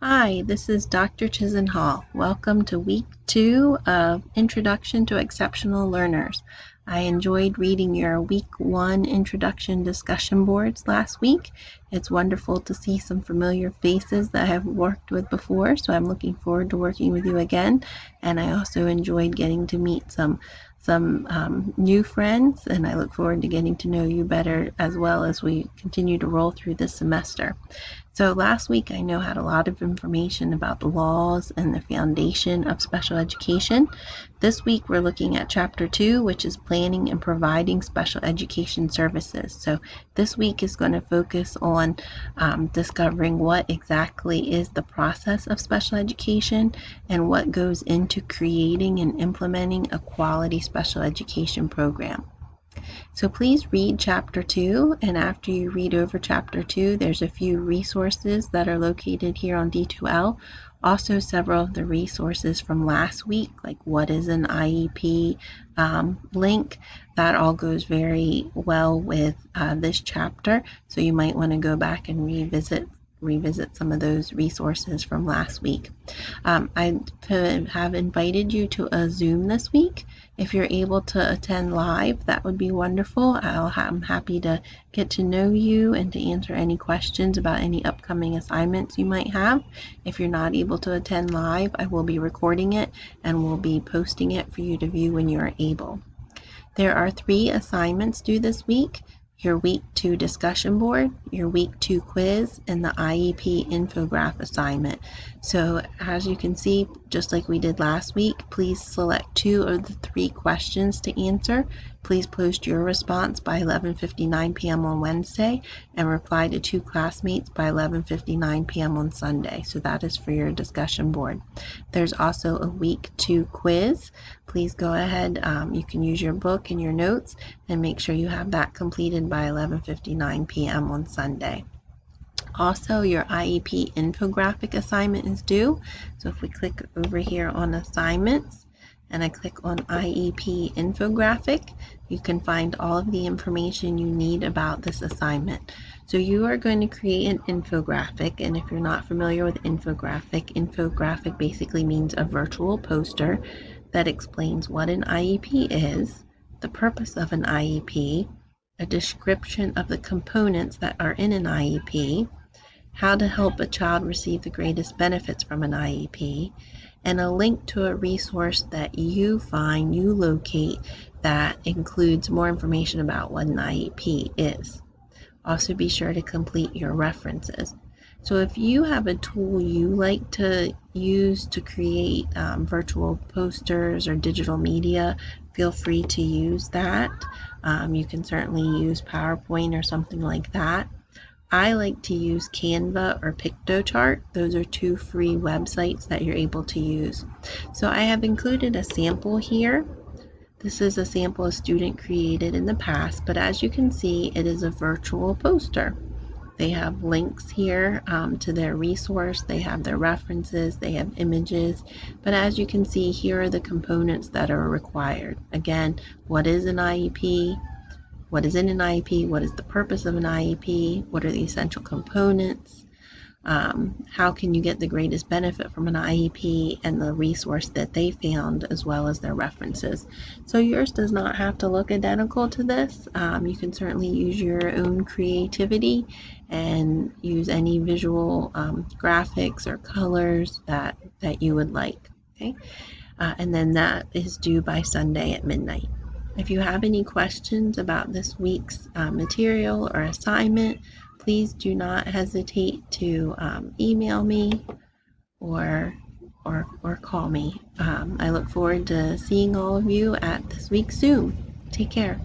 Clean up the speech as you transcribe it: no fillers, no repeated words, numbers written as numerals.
Hi, this is Dr. Chisenhall. Welcome to week 2 of Introduction to Exceptional Learners. I enjoyed reading your week 1 introduction discussion boards last week. It's wonderful to see some familiar faces that I have worked with before, so I'm looking forward to working with you again. And I also enjoyed getting to meet some new friends, and I look forward to getting to know you better as well as we continue to roll through this semester. So last week I know had a lot of information about the laws and the foundation of special education. This week we're looking at Chapter 2, which is planning and providing special education services. So this week is going to focus on discovering what exactly is the process of special education and what goes into creating and implementing a quality special education program. So please read Chapter 2, and after you read over Chapter 2, there's a few resources that are located here on D2L. Also, several of the resources from last week, like what is an IEP link, that all goes very well with this chapter. So you might want to go back and revisit some of those resources from last week. I have invited you to a Zoom this week. If you're able to attend live, that would be wonderful. I'm happy to get to know you and to answer any questions about any upcoming assignments you might have. If you're not able to attend live, I will be recording it and will be posting it for you to view when you are able. There are 3 assignments due this week: your week 2 discussion board, your week 2 quiz, and the IEP infograph assignment. So as you can see, just like we did last week, please select 2 of the 3 questions to answer. Please post your response by 11:59 p.m. on Wednesday and reply to 2 classmates by 11:59 p.m. on Sunday. So that is for your discussion board. There's also a week 2 quiz. Please go ahead, you can use your book and your notes and make sure you have that completed by 11:59 p.m. on Sunday. Also, your IEP infographic assignment is due. So if we click over here on assignments and I click on IEP infographic, you can find all of the information you need about this assignment. So you are going to create an infographic, and if you're not familiar with infographic basically means a virtual poster that explains what an IEP is, the purpose of an IEP, a description of the components that are in an IEP, how to help a child receive the greatest benefits from an IEP, and a link to a resource that you locate that includes more information about what an IEP is. Also be sure to complete your references. So if you have a tool you like to use to create virtual posters or digital media, feel free to use that. You can certainly use PowerPoint or something like that. I like to use Canva or Piktochart. Those are 2 free websites that you're able to use. So I have included a sample here. This is a sample a student created in the past, but as you can see, it is a virtual poster. They have links here to their resource, they have their references, they have images, but as you can see, here are the components that are required. Again, what is an IEP? What is in an IEP? What is the purpose of an IEP? What are the essential components? How can you get the greatest benefit from an IEP, and the resource that they found, as well as their references. So yours does not have to look identical to this. You can certainly use your own creativity and use any visual graphics or colors that you would like. Okay, and then that is due by Sunday at midnight. If you have any questions about this week's material or assignment, please do not hesitate to email me or call me. I look forward to seeing all of you at this week's Zoom. Take care.